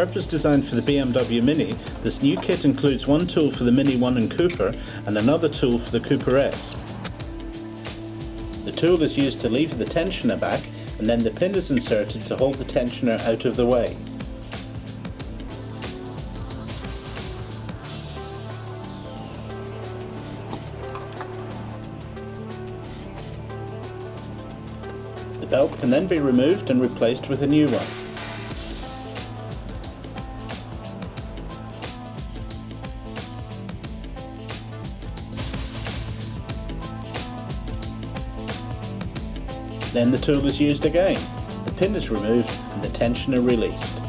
purpose designed for the BMW Mini, this new kit includes one tool for the Mini 1 and Cooper and another tool for the Cooper S. The tool is used to lever the tensioner back, and then the pin is inserted to hold the tensioner out of the way. The belt can then be removed and replaced with a new one. Then the tool is used again. The pin is removed and the tensioner released.